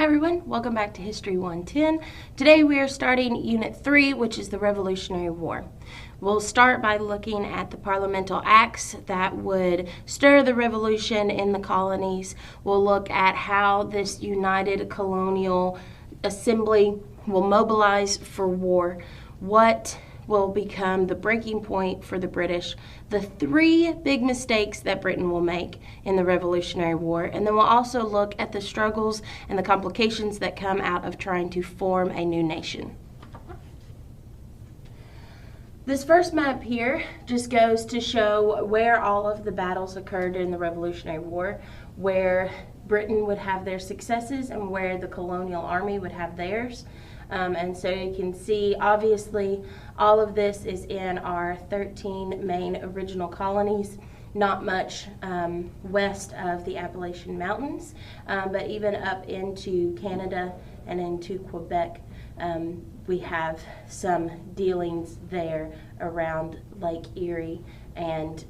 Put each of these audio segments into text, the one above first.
Hi everyone, welcome back to History 110. Today we are starting Unit 3, which is the Revolutionary War. We'll start by looking at the parliamental acts that would stir the revolution in the colonies. We'll look at how this united colonial assembly will mobilize for war, what will become the breaking point for the British, the three big mistakes that Britain will make in the Revolutionary War, and then we'll also look at the struggles and the complications that come out of trying to form a new nation. This first map here just goes to show where all of the battles occurred in the Revolutionary War, where Britain would have their successes and where the colonial army would have theirs. And so you can see, obviously, all of this is in our 13 main original colonies, not much west of the Appalachian Mountains, but even up into Canada and into Quebec, we have some dealings there around Lake Erie and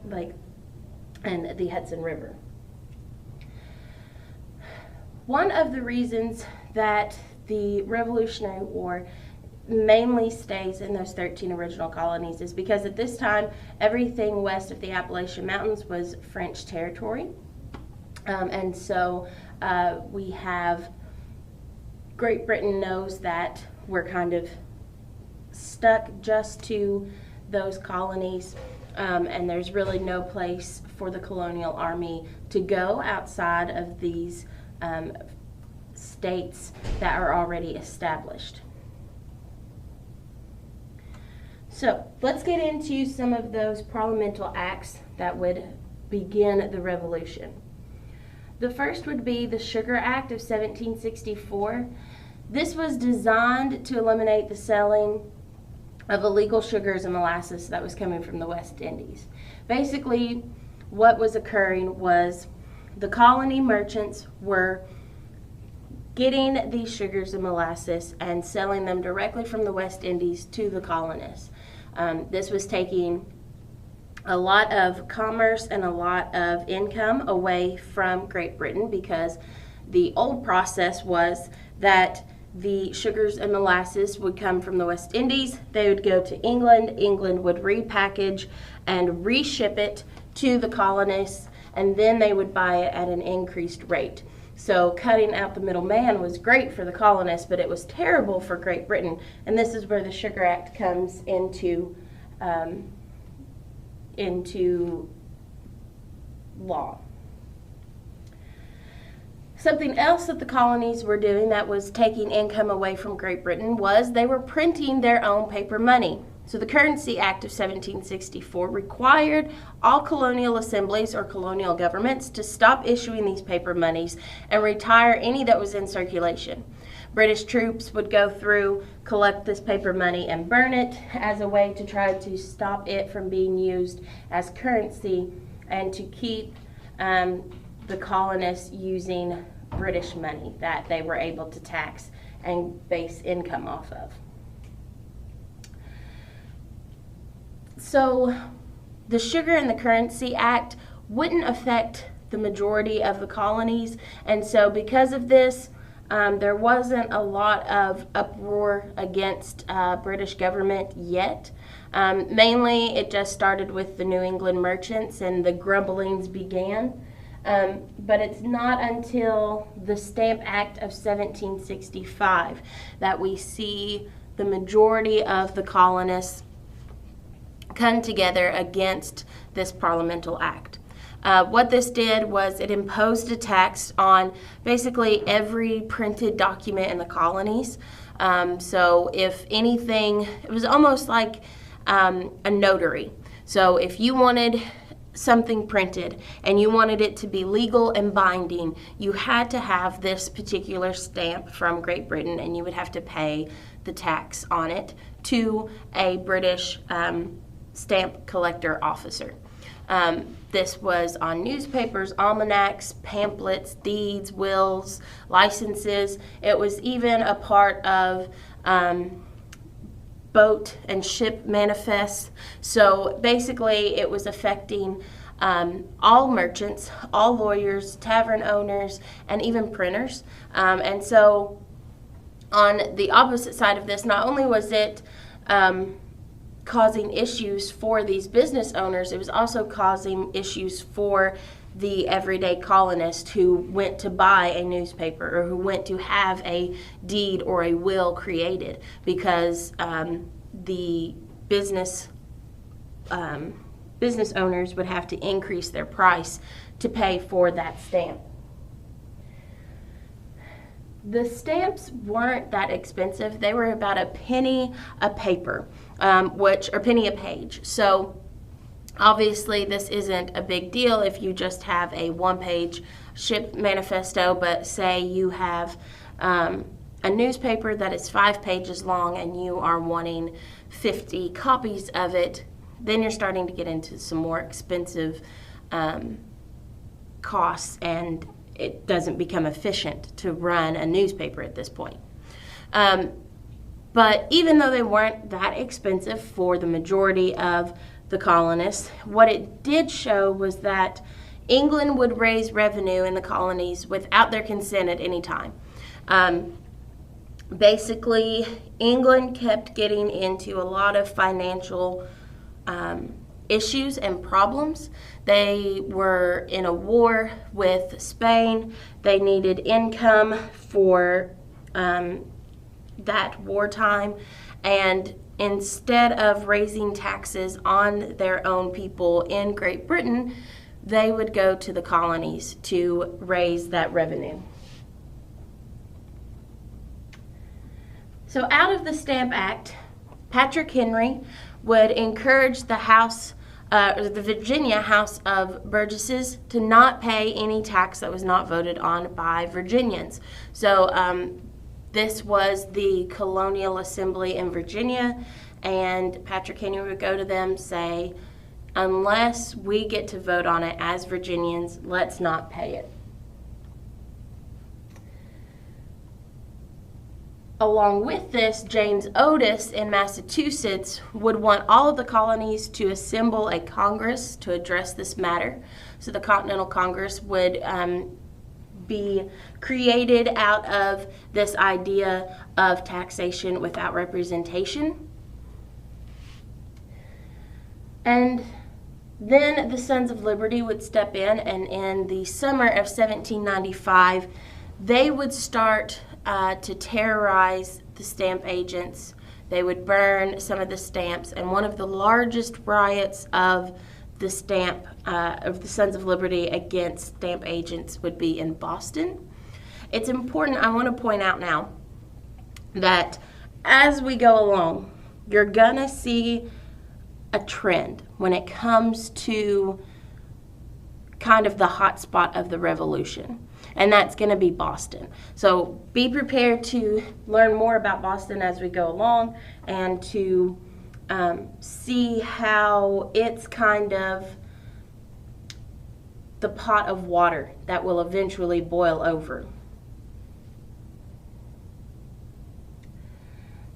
the Hudson River. One of the reasons that the Revolutionary War mainly stays in those 13 original colonies is because at this time everything west of the Appalachian Mountains was French territory, and so we have Great Britain knows that we're kind of stuck just to those colonies, and there's really no place for the colonial army to go outside of these states that are already established. So let's get into some of those parliamental acts that would begin the revolution. The first would be the Sugar Act of 1764. This was designed to eliminate the selling of illegal sugars and molasses that was coming from the West Indies. Basically, what was occurring was the colony merchants were getting these sugars and molasses and selling them directly from the West Indies to the colonists. This was taking a lot of commerce and a lot of income away from Great Britain, because the old process was that the sugars and molasses would come from the West Indies, they would go to England, England would repackage and reship it to the colonists, and then they would buy it at an increased rate. So cutting out the middleman was great for the colonists, but it was terrible for Great Britain. And this is where the Sugar Act comes into law. Something else that the colonies were doing that was taking income away from Great Britain was they were printing their own paper money. So the Currency Act of 1764 required all colonial assemblies or colonial governments to stop issuing these paper monies and retire any that was in circulation. British troops would go through, collect this paper money and burn it as a way to try to stop it from being used as currency and to keep the colonists using British money that they were able to tax and base income off of. So the Sugar and the Currency Act wouldn't affect the majority of the colonies, and so because of this, there wasn't a lot of uproar against British government yet. Mainly it just started with the New England merchants and the grumblings began. But it's not until the Stamp Act of 1765 that we see the majority of the colonists come together against this parliamental act. What this did was it imposed a tax on basically every printed document in the colonies. So if anything, it was almost like a notary. So if you wanted something printed and you wanted it to be legal and binding, you had to have this particular stamp from Great Britain, and you would have to pay the tax on it to a British stamp collector officer. This was on newspapers, almanacs, pamphlets, deeds, wills, licenses. It was even a part of boat and ship manifests. So basically it was affecting all merchants, all lawyers, tavern owners, and even printers. And so on the opposite side of this, not only was it causing issues for these business owners, it was also causing issues for the everyday colonist who went to buy a newspaper or who went to have a deed or a will created, because the business owners would have to increase their price to pay for that stamp. The stamps weren't that expensive. They were about a penny a paper, or penny a page. So obviously this isn't a big deal if you just have a one-page ship manifesto, but say you have a newspaper that is 5 pages long and you are wanting 50 copies of it, then you're starting to get into some more expensive costs, and it doesn't become efficient to run a newspaper at this point. But even though they weren't that expensive for the majority of the colonists, what it did show was that England would raise revenue in the colonies without their consent at any time. Basically, England kept getting into a lot of financial issues and problems. They were in a war with Spain. They needed income for that wartime, and instead of raising taxes on their own people in Great Britain, they would go to the colonies to raise that revenue. So out of the Stamp Act, Patrick Henry would encourage the the Virginia House of Burgesses to not pay any tax that was not voted on by Virginians. So this was the colonial assembly in Virginia, and Patrick Henry would go to them, say, unless we get to vote on it as Virginians, let's not pay it. Along with this, James Otis in Massachusetts would want all of the colonies to assemble a Congress to address this matter. So the Continental Congress would be created out of this idea of taxation without representation. And then the Sons of Liberty would step in, and in the summer of 1795, they would start to terrorize the stamp agents. They would burn some of the stamps, and one of the largest riots of the Sons of Liberty against stamp agents would be in Boston. It's important, I want to point out now, that as we go along, you're gonna see a trend when it comes to kind of the hot spot of the revolution, and that's going to be Boston. So be prepared to learn more about Boston as we go along, and to see how it's kind of the pot of water that will eventually boil over.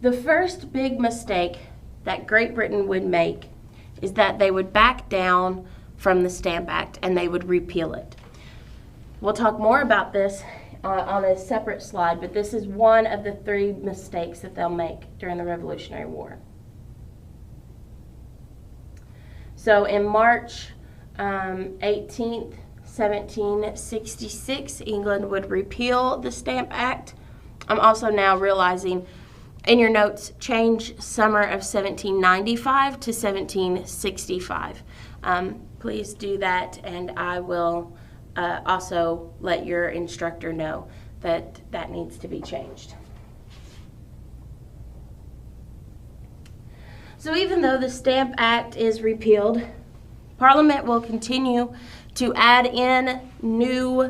The first big mistake that Great Britain would make is that they would back down from the Stamp Act and they would repeal it. We'll talk more about this on a separate slide, but this is one of the 3 mistakes that they'll make during the Revolutionary War. So in March 18th, 1766, England would repeal the Stamp Act. I'm also now realizing in your notes, change summer of 1795 to 1765. Please do that, and I will also let your instructor know that that needs to be changed. So even though the Stamp Act is repealed, Parliament will continue to add in new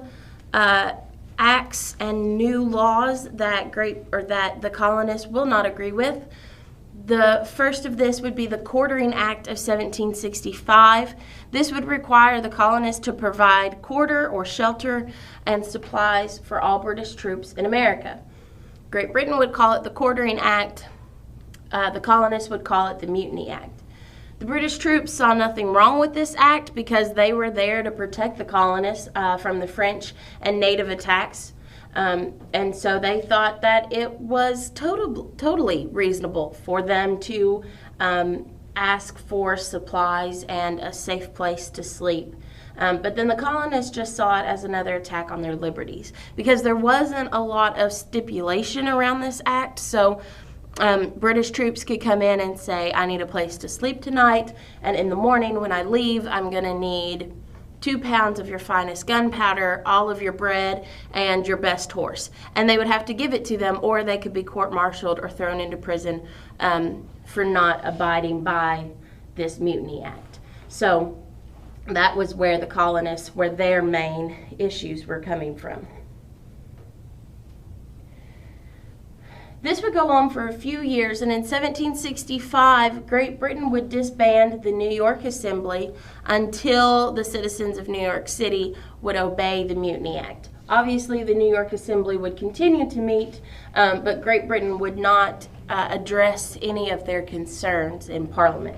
acts and new laws that the colonists will not agree with. The first of this would be the Quartering Act of 1765. This would require the colonists to provide quarter or shelter and supplies for all British troops in America. Great Britain would call it the Quartering Act. The colonists would call it the Mutiny Act. The British troops saw nothing wrong with this act because they were there to protect the colonists from the French and native attacks. And so they thought that it was totally reasonable for them to ask for supplies and a safe place to sleep. But then the colonists just saw it as another attack on their liberties because there wasn't a lot of stipulation around this act. So British troops could come in and say, I need a place to sleep tonight, and in the morning when I leave, I'm going to need 2 pounds of your finest gunpowder, all of your bread, and your best horse. And they would have to give it to them, or they could be court-martialed or thrown into prison for not abiding by this Mutiny Act. So that was where the colonists, where their main issues were coming from. This would go on for a few years, and in 1765, Great Britain would disband the New York Assembly until the citizens of New York City would obey the Mutiny Act. Obviously, the New York Assembly would continue to meet, but Great Britain would not address any of their concerns in Parliament.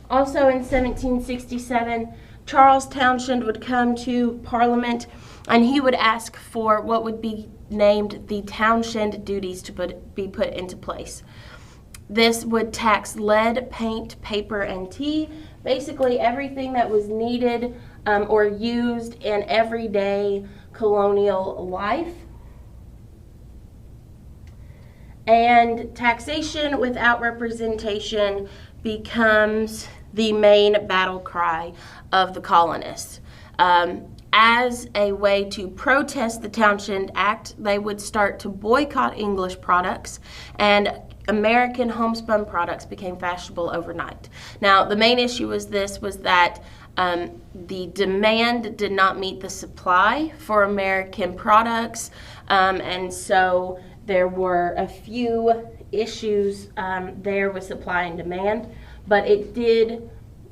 Also in 1767, Charles Townshend would come to Parliament, and he would ask for what would be named the Townshend duties to be put into place. This would tax lead, paint, paper, and tea, basically everything that was needed or used in everyday colonial life. And taxation without representation becomes the main battle cry of the colonists. As a way to protest the Townshend Act, they would start to boycott English products, and American homespun products became fashionable overnight. Now, the main issue was that the demand did not meet the supply for American products, and so there were a few issues there with supply and demand, but it did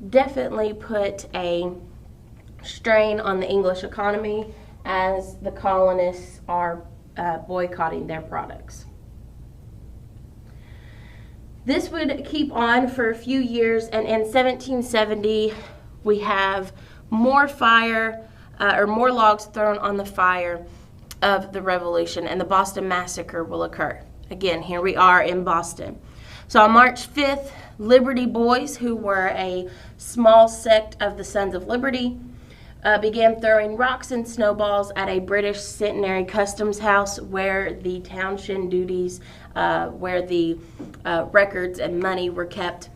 definitely put a strain on the English economy as the colonists are boycotting their products. This would keep on for a few years, and in 1770 we have more more logs thrown on the fire of the Revolution, and the Boston Massacre will occur. Again, here we are in Boston. So on March 5th, Liberty Boys, who were a small sect of the Sons of Liberty, began throwing rocks and snowballs at a British centenary customs house where the Townshend duties, where the records and money were kept.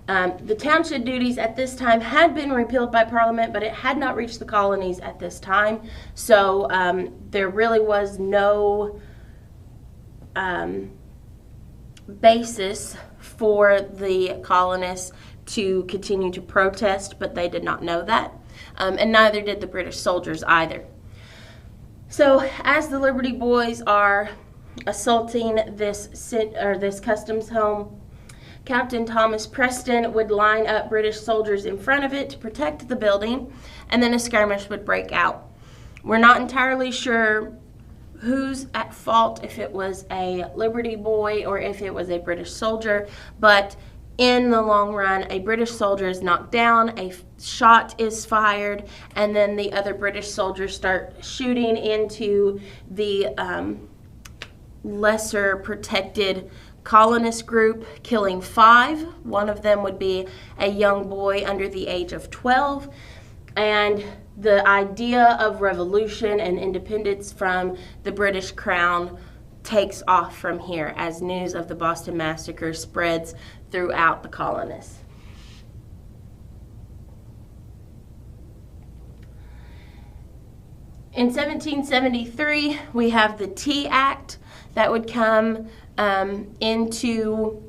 The Townshend duties at this time had been repealed by Parliament, but it had not reached the colonies at this time. So there really was no basis for the colonists to continue to protest, but they did not know that. And neither did the British soldiers either. So as the Liberty Boys are assaulting this customs home, Captain Thomas Preston would line up British soldiers in front of it to protect the building, and then a skirmish would break out. We're not entirely sure who's at fault, if it was a Liberty Boy or if it was a British soldier, but in the long run, a British soldier is knocked down, a shot is fired, and then the other British soldiers start shooting into the lesser protected colonist group, killing 5. One of them would be a young boy under the age of 12. And the idea of revolution and independence from the British Crown takes off from here as news of the Boston Massacre spreads throughout the colonists. In 1773, we have the Tea Act that would come into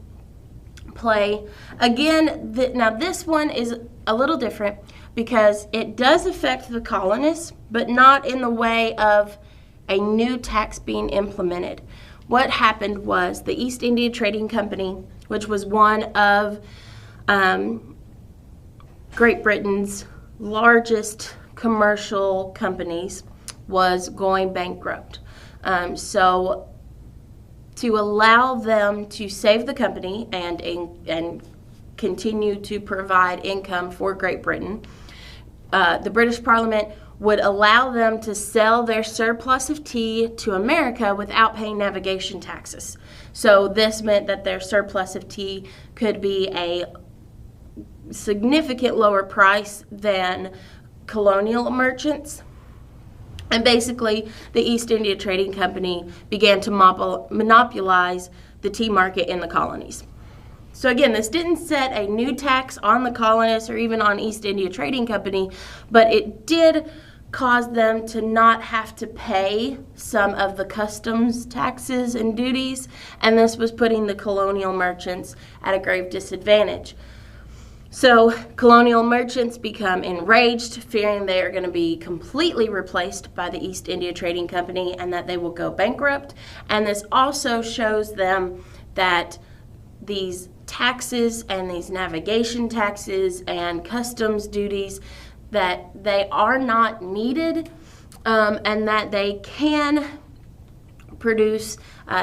play. Again, now this one is a little different because it does affect the colonists, but not in the way of a new tax being implemented. What happened was the East India Trading Company, which was one of Great Britain's largest commercial companies, was going bankrupt. So to allow them to save the company and continue to provide income for Great Britain. The British Parliament would allow them to sell their surplus of tea to America without paying navigation taxes. So this meant that their surplus of tea could be a significant lower price than colonial merchants. And basically, the East India Trading Company began to monopolize the tea market in the colonies. So again, this didn't set a new tax on the colonists or even on East India Trading Company, but it did cause them to not have to pay some of the customs taxes and duties, and this was putting the colonial merchants at a grave disadvantage. So colonial merchants become enraged, fearing they are going to be completely replaced by the East India Trading Company and that they will go bankrupt. And this also shows them that these taxes and these navigation taxes and customs duties, that they are not needed, and that they can produce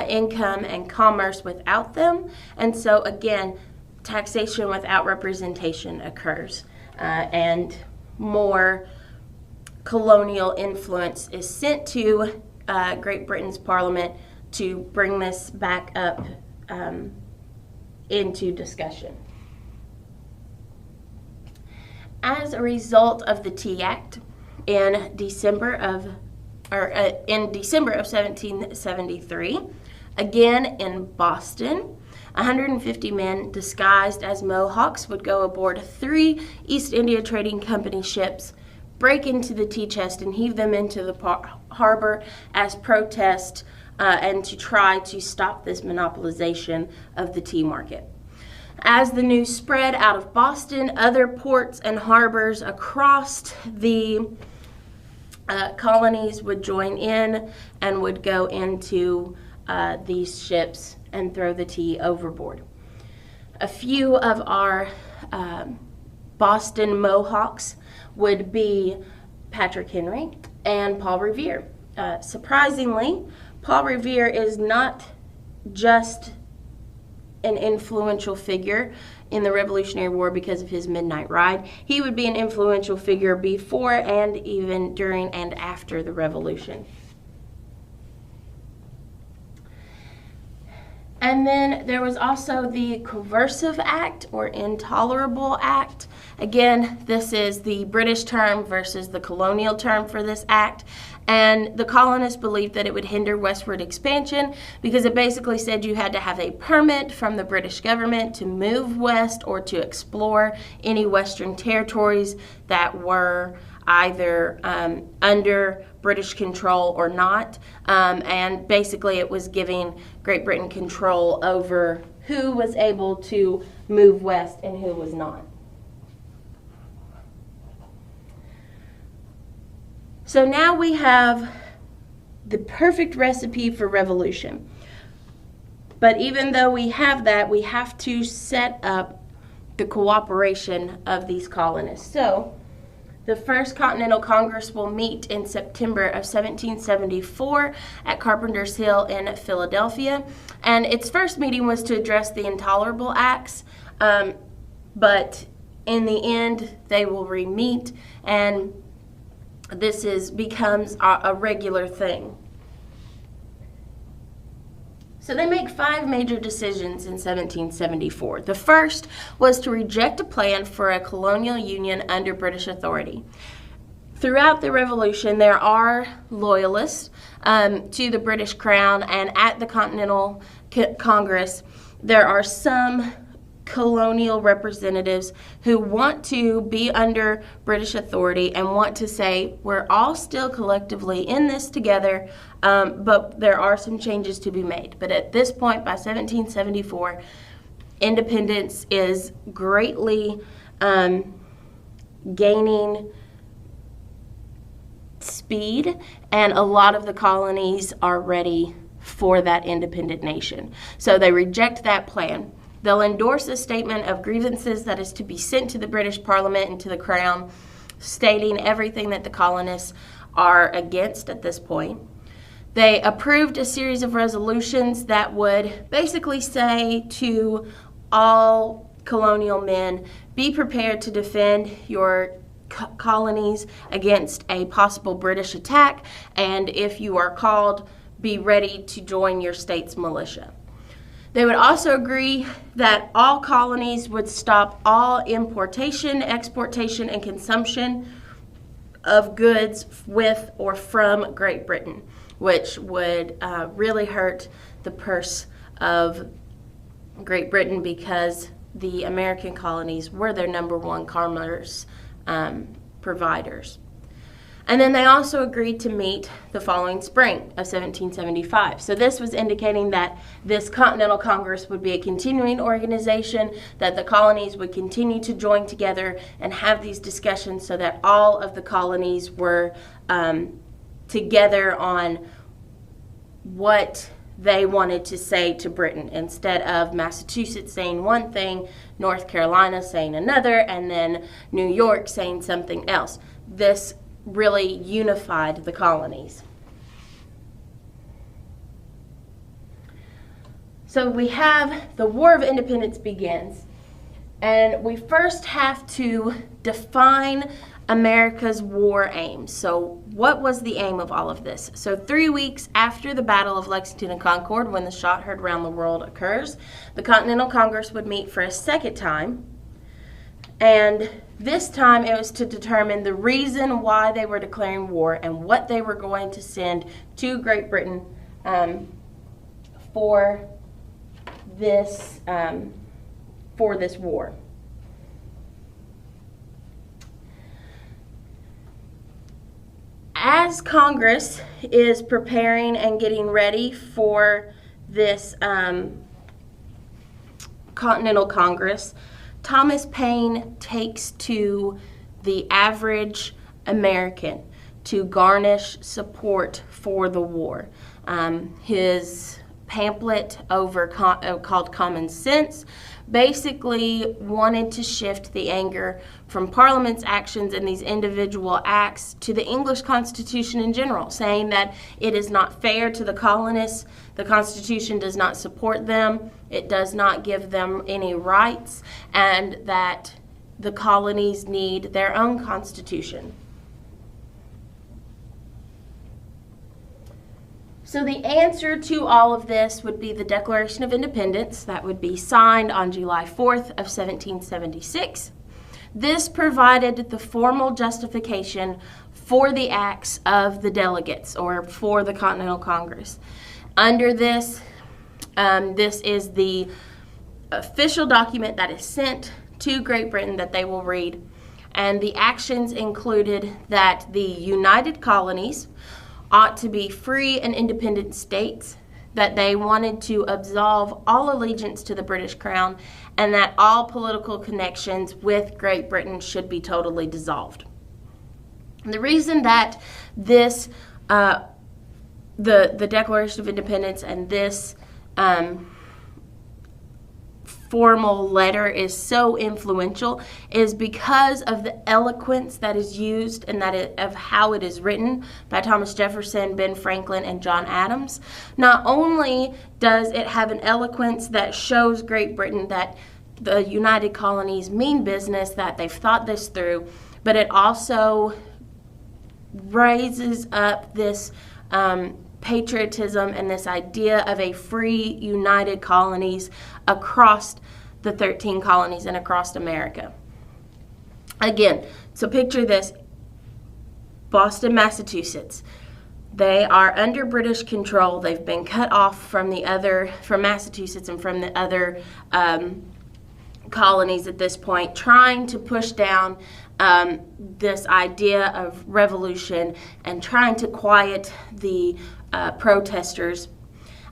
income and commerce without them. And so again, taxation without representation occurs, and more colonial influence is sent to Great Britain's Parliament to bring this back up into discussion. As a result of the Tea Act, in December of 1773, again in Boston, 150 men disguised as Mohawks would go aboard 3 East India Trading Company ships, break into the tea chest, and heave them into the harbor as protest and to try to stop this monopolization of the tea market. As the news spread out of Boston, other ports and harbors across the colonies would join in and would go into these ships and throw the tea overboard. A few of our Boston Mohawks would be Patrick Henry and Paul Revere. Surprisingly, Paul Revere is not just an influential figure in the Revolutionary War because of his midnight ride. He would be an influential figure before and even during and after the Revolution. And then there was also the Coercive Act or Intolerable Act. Again, this is the British term versus the colonial term for this act. And the colonists believed that it would hinder westward expansion because it basically said you had to have a permit from the British government to move west or to explore any western territories that were either under British control or not. And basically it was giving Great Britain control over who was able to move west and who was not. So now we have the perfect recipe for revolution. But even though we have that, we have to set up the cooperation of these colonists. So the First Continental Congress will meet in September of 1774 at Carpenter's Hill in Philadelphia. And its first meeting was to address the Intolerable Acts, but in the end they will re-meet, and this becomes a regular thing. So they make 5 major decisions in 1774. The first was to reject a plan for a colonial union under British authority. Throughout the Revolution, there are loyalists to the British Crown, and at the Continental Congress, there are some colonial representatives who want to be under British authority and want to say, we're all still collectively in this together, but there are some changes to be made. But at this point, by 1774, independence is greatly gaining speed, and a lot of the colonies are ready for that independent nation. So they reject that plan. They'll endorse a statement of grievances that is to be sent to the British Parliament and to the Crown, stating everything that the colonists are against at this point. They approved a series of resolutions that would basically say to all colonial men, be prepared to defend your colonies against a possible British attack, and if you are called, be ready to join your state's militia. They would also agree that all colonies would stop all importation, exportation, and consumption of goods with or from Great Britain, which would really hurt the purse of Great Britain because the American colonies were their number one commerce providers. And then they also agreed to meet the following spring of 1775. So this was indicating that this Continental Congress would be a continuing organization, that the colonies would continue to join together and have these discussions so that all of the colonies were together on what they wanted to say to Britain, instead of Massachusetts saying one thing, North Carolina saying another, and then New York saying something else. This really unified the colonies. So we have the War of Independence begins, and we first have to define America's war aims. So what was the aim of all of this? So 3 weeks after the Battle of Lexington and Concord, when the shot heard round the world occurs, the Continental Congress would meet for a second time, and this time it was to determine the reason why they were declaring war and what they were going to send to Great Britain for this war. As Congress is preparing and getting ready for this Continental Congress, Thomas Paine takes to the average American to garnish support for the war. His pamphlet called Common Sense basically wanted to shift the anger from Parliament's actions and these individual acts to the English Constitution in general, saying that it is not fair to the colonists, the Constitution does not support them, it does not give them any rights, and that the colonies need their own constitution. So the answer to all of this would be the Declaration of Independence that would be signed on July 4th of 1776. This provided the formal justification for the acts of the delegates, or for the Continental Congress. Under this, this is the official document that is sent to Great Britain that they will read. And the actions included that the United Colonies ought to be free and independent states, that they wanted to absolve all allegiance to the British Crown, and that all political connections with Great Britain should be totally dissolved. The reason that this, the Declaration of Independence and this formal letter is so influential is because of the eloquence that is used and of how it is written by Thomas Jefferson, Ben Franklin, and John Adams. Not only does it have an eloquence that shows Great Britain that the United Colonies mean business, that they've thought this through, but it also raises up this patriotism and this idea of a free United Colonies across the 13 colonies and across America. Again, so picture this: Boston, Massachusetts. They are under British control. They've been cut off from Massachusetts and from the other colonies at this point, trying to push down this idea of revolution and trying to quiet the protesters.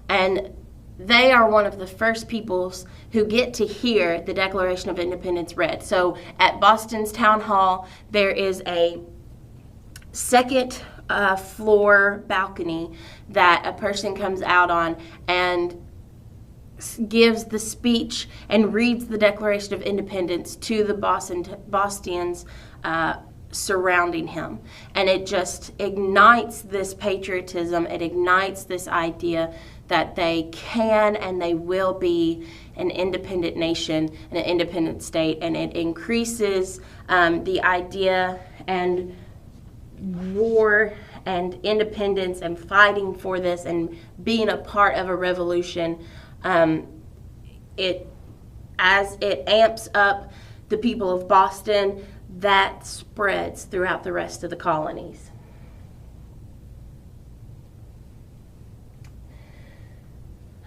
And they are one of the first peoples who get to hear the Declaration of Independence read. So at Boston's Town Hall, there is a second floor balcony that a person comes out on and gives the speech and reads the Declaration of Independence to the Boston's surrounding him. And it just ignites this patriotism. It ignites this idea that they can and they will be an independent nation and an independent state. And it increases the idea and war and independence and fighting for this and being a part of a revolution. As it amps up the people of Boston, that spreads throughout the rest of the colonies.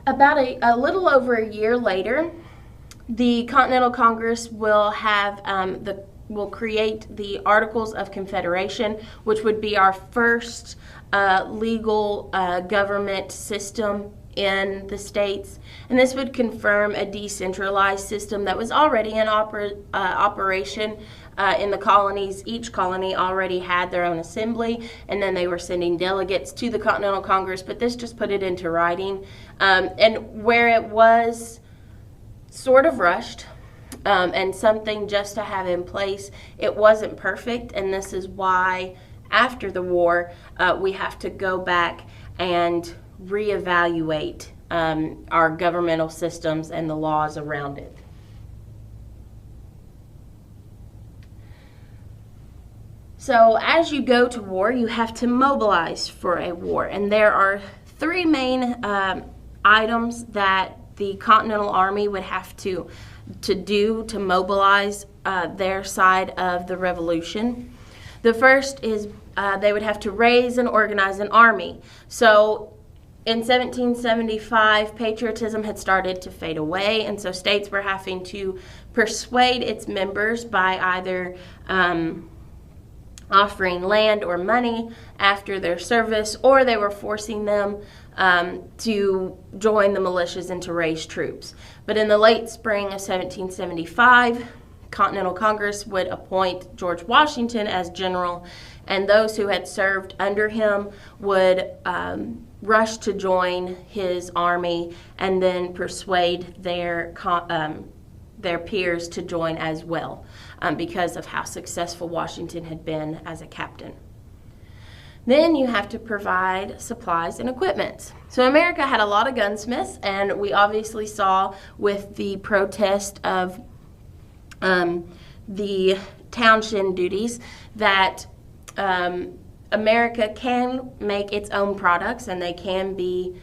About a little over a year later, the Continental Congress will have will create the Articles of Confederation, which would be our first legal government system in the states. And this would confirm a decentralized system that was already in operation in the colonies. Each colony already had their own assembly, and then they were sending delegates to the Continental Congress, but this just put it into writing. And where it was sort of rushed, and something just to have in place, it wasn't perfect, and this is why after the war we have to go back and reevaluate our governmental systems and the laws around it. So as you go to war, you have to mobilize for a war, and there are three main items that the Continental Army would have to do to mobilize their side of the revolution. The first is they would have to raise and organize an army. So in 1775, patriotism had started to fade away, and so states were having to persuade its members by either offering land or money after their service, or they were forcing them to join the militias and to raise troops. But in the late spring of 1775, Continental Congress would appoint George Washington as general, and those who had served under him would rush to join his army and then persuade their peers to join as well, because of how successful Washington had been as a captain. Then you have to provide supplies and equipment. So America had a lot of gunsmiths, and we obviously saw with the protest of the townshend duties that America can make its own products, and they can be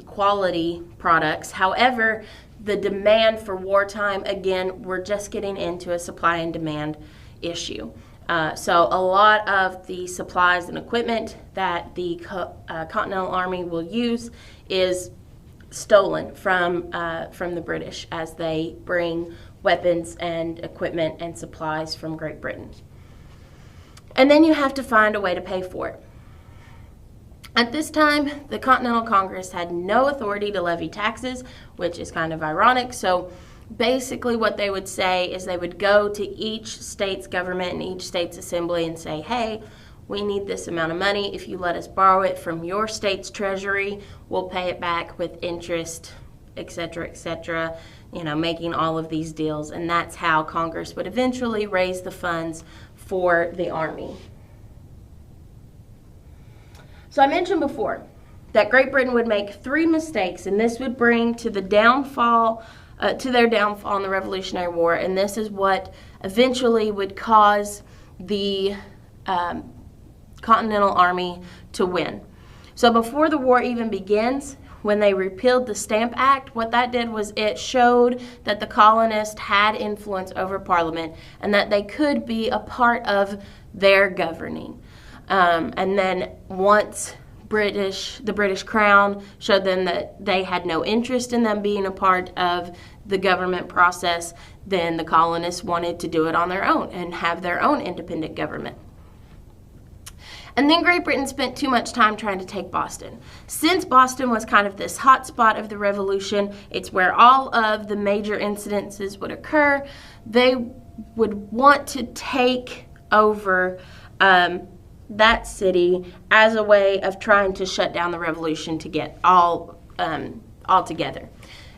quality products. However, the demand for wartime, again, we're just getting into a supply and demand issue. So a lot of the supplies and equipment that the Continental Army will use is stolen from the British as they bring weapons and equipment and supplies from Great Britain. And then you have to find a way to pay for it. At this time, the Continental Congress had no authority to levy taxes, which is kind of ironic. So basically what they would say is they would go to each state's government and each state's assembly and say, hey, we need this amount of money. If you let us borrow it from your state's treasury, we'll pay it back with interest, etc., making all of these deals. And that's how Congress would eventually raise the funds for the Army. So I mentioned before that Great Britain would make 3 mistakes, and this would bring to their downfall in the Revolutionary War, and this is what eventually would cause the Continental Army to win. So before the war even begins, when they repealed the Stamp Act, what that did was it showed that the colonists had influence over Parliament and that they could be a part of their governing. And then once the British Crown showed them that they had no interest in them being a part of the government process, then the colonists wanted to do it on their own and have their own independent government. And then Great Britain spent too much time trying to take Boston. Since Boston was kind of this hot spot of the Revolution, it's where all of the major incidences would occur, they would want to take over that city as a way of trying to shut down the revolution to get all together.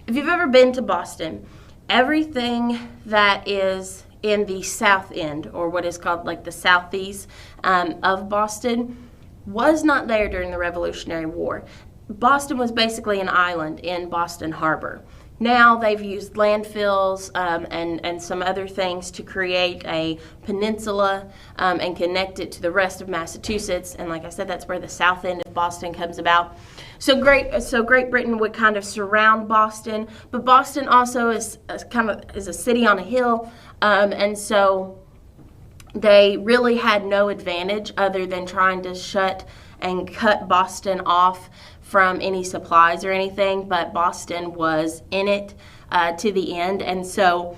If you've ever been to Boston, everything that is in the south end, or what is called like the southeast of Boston, was not there during the Revolutionary War. Boston was basically an island in Boston Harbor. Now they've used landfills and some other things to create a peninsula and connect it to the rest of Massachusetts. And like I said, that's where the south end of Boston comes about. So Great Britain would kind of surround Boston, but Boston also is a city on a hill, and so they really had no advantage other than trying to shut and cut Boston off from any supplies or anything, but Boston was in it to the end, and so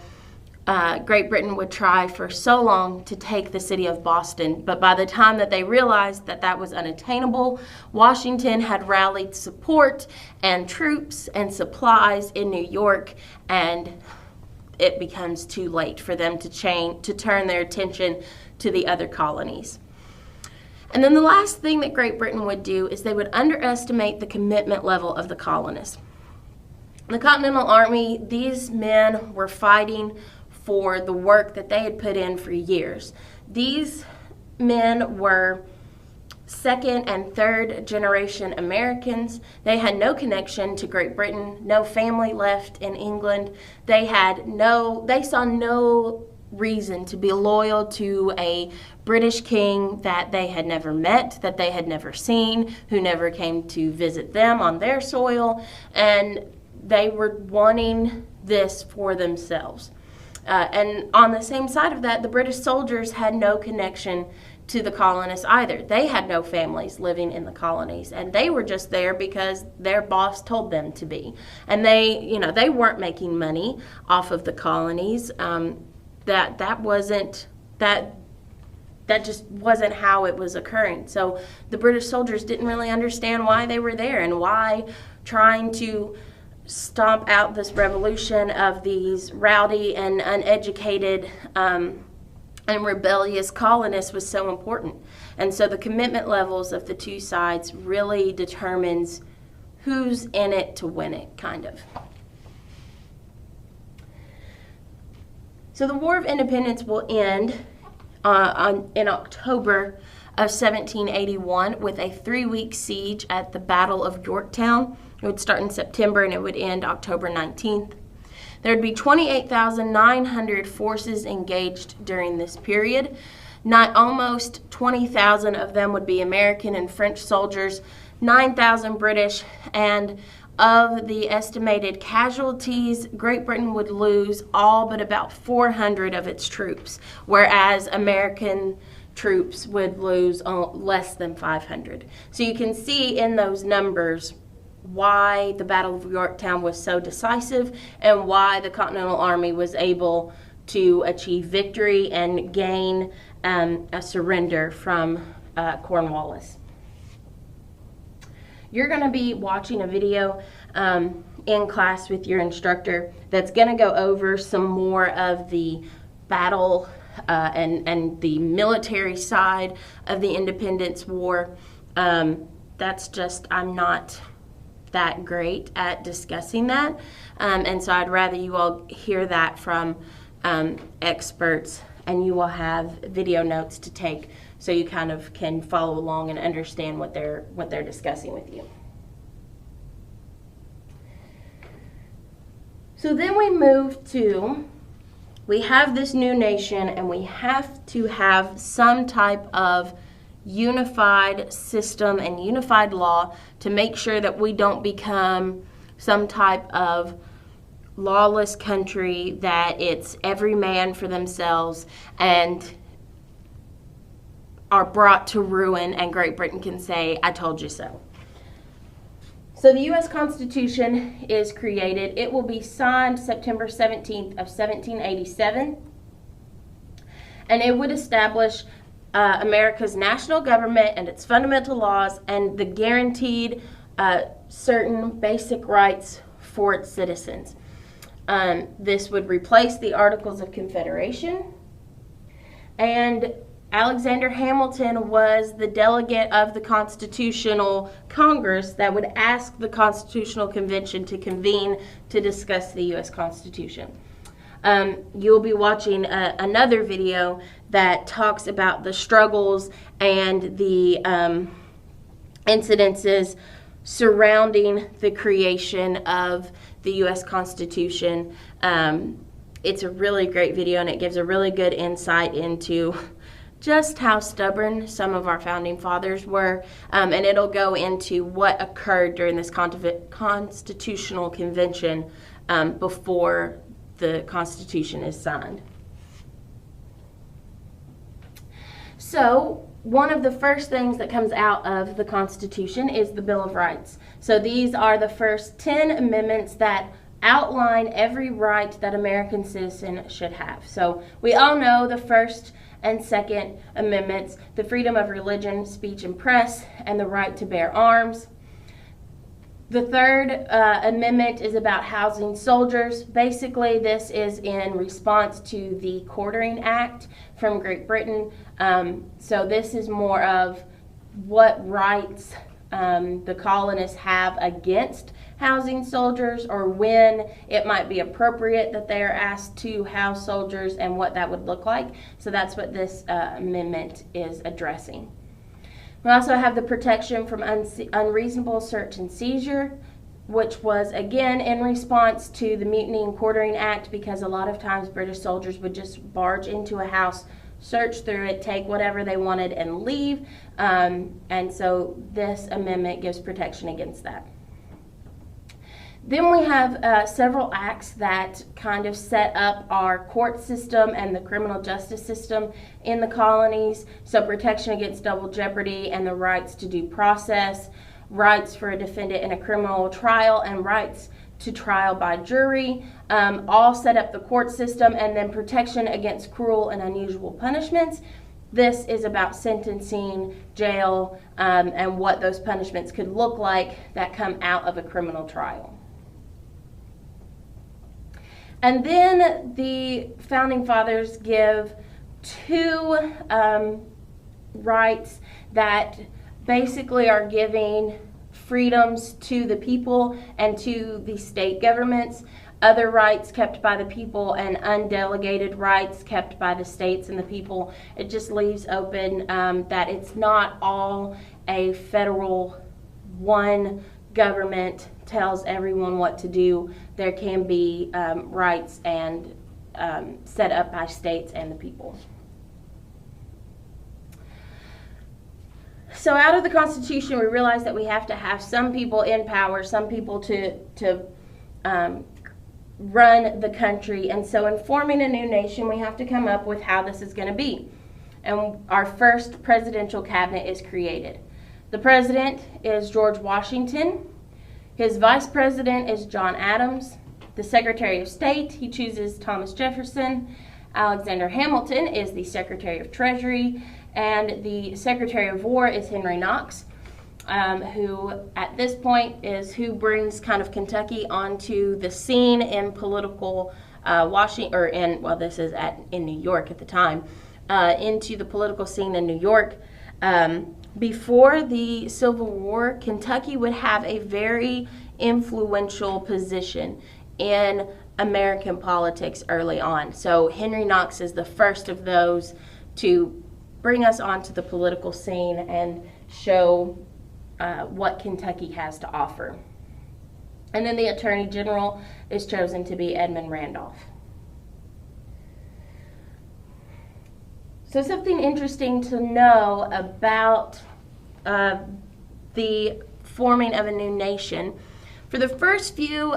Great Britain would try for so long to take the city of Boston, but by the time that they realized that that was unattainable, Washington had rallied support and troops and supplies in New York, and it becomes too late for them to turn their attention to the other colonies. And then the last thing that Great Britain would do is they would underestimate the commitment level of the colonists. The Continental Army, these men were fighting for the work that they had put in for years. These men were second and third generation Americans. They had no connection to Great Britain, no family left in England. They saw no reason to be loyal to a British king that they had never met, that they had never seen, who never came to visit them on their soil, and they were wanting this for themselves. And on the same side of that, the British soldiers had no connection to the colonists either. They had no families living in the colonies, and they were just there because their boss told them to be. And they weren't making money off of the colonies. That just wasn't how it was occurring. So the British soldiers didn't really understand why they were there and why trying to stomp out this revolution of these rowdy and uneducated and rebellious colonists was so important. And so the commitment levels of the two sides really determines who's in it to win it, kind of. So the War of Independence will end in October of 1781 with a 3-week siege at the Battle of Yorktown. It would start in September and it would end October 19th. There would be 28,900 forces engaged during this period. Almost 20,000 of them would be American and French soldiers, 9,000 British, and of the estimated casualties, Great Britain would lose all but about 400 of its troops, whereas American troops would lose less than 500. So you can see in those numbers why the Battle of Yorktown was so decisive and why the Continental Army was able to achieve victory and gain a surrender from Cornwallis. You're going to be watching a video in class with your instructor that's going to go over some more of the battle and the military side of the Independence War. That's just, I'm not that great at discussing that, and so I'd rather you all hear that from experts, and you will have video notes to take so you kind of can follow along and understand what they're discussing with you. So then we have this new nation, and we have to have some type of unified system and unified law to make sure that we don't become some type of lawless country, that it's every man for themselves and are brought to ruin, and Great Britain can say, I told you so. So the U.S. Constitution is created. It will be signed September 17th of 1787, and it would establish America's national government and its fundamental laws and the guaranteed certain basic rights for its citizens. This would replace the Articles of Confederation, and Alexander Hamilton was the delegate of the Constitutional Congress that would ask the Constitutional Convention to convene to discuss the U.S. Constitution. you'll be watching another video that talks about the struggles and the incidences surrounding the creation of the U.S. Constitution. It's a really great video, and it gives a really good insight into just how stubborn some of our founding fathers were, and it'll go into what occurred during this constitutional convention before the Constitution is signed. So, one of the first things that comes out of the Constitution is the Bill of Rights. So these are the first 10 amendments that outline every right that American citizens should have. So we all know the First and Second Amendments: the freedom of religion, speech, and press, and the right to bear arms. The Third Amendment is about housing soldiers. Basically, this is in response to the Quartering Act from Great Britain. So this is more of what rights the colonists have against housing soldiers, or when it might be appropriate that they are asked to house soldiers and what that would look like. So that's what this amendment is addressing. We also have the protection from unreasonable search and seizure, which was again in response to the Mutiny and Quartering Act, because a lot of times British soldiers would just barge into a house, search through it, take whatever they wanted, and leave. And so this amendment gives protection against that. Then we have several acts that kind of set up our court system and the criminal justice system in the colonies. So protection against double jeopardy and the rights to due process, rights for a defendant in a criminal trial, and rights to trial by jury, all set up the court system. And then protection against cruel and unusual punishments. This is about sentencing, jail, and what those punishments could look like that come out of a criminal trial. And then the Founding Fathers give two rights that basically are giving freedoms to the people and to the state governments, other rights kept by the people, and undelegated rights kept by the states and the people. It just leaves open that it's not all a federal one government tells everyone what to do. There can be rights and set up by states and the people. So out of the Constitution, we realize that we have to have some people in power, some people to run the country. And so in forming a new nation, we have to come up with how this is going to be. And our first presidential cabinet is created. The president is George Washington. His vice president is John Adams. The Secretary of State, he chooses Thomas Jefferson. Alexander Hamilton is the Secretary of Treasury. And the Secretary of War is Henry Knox, who at this point is who brings kind of Kentucky onto the scene in political Washington, or this is in New York at the time, into the political scene in New York. Before the Civil War, Kentucky would have a very influential position in American politics early on. So Henry Knox is the first of those to bring us onto the political scene and show what Kentucky has to offer. And then the Attorney General is chosen to be Edmund Randolph. So something interesting to know about the forming of a new nation. For the first few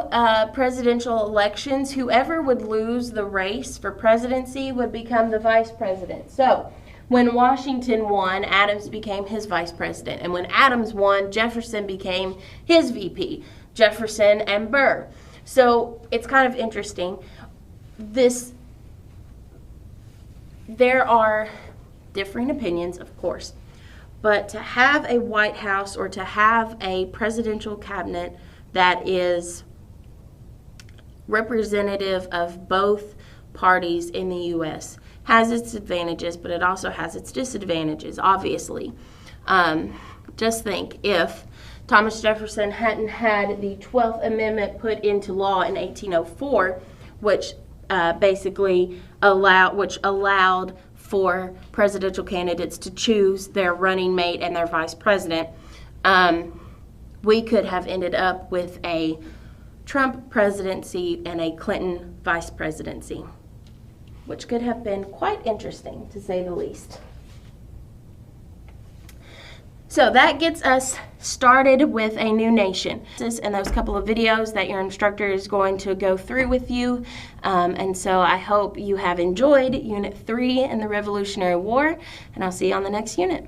presidential elections, whoever would lose the race for presidency would become the vice president. So when Washington won, Adams became his vice president. And when Adams won, Jefferson became his VP. Jefferson and Burr. So it's kind of interesting. There are differing opinions, of course, but to have a White House or to have a presidential cabinet that is representative of both parties in the U.S. has its advantages, but it also has its disadvantages, obviously. Just think, if Thomas Jefferson hadn't had the 12th Amendment put into law in 1804, which basically which allowed for presidential candidates to choose their running mate and their vice president, we could have ended up with a Trump presidency and a Clinton vice presidency, which could have been quite interesting, to say the least. So that gets us started with a new nation. And those couple of videos that your instructor is going to go through with you. And so I hope you have enjoyed Unit 3 in the Revolutionary War, and I'll see you on the next unit.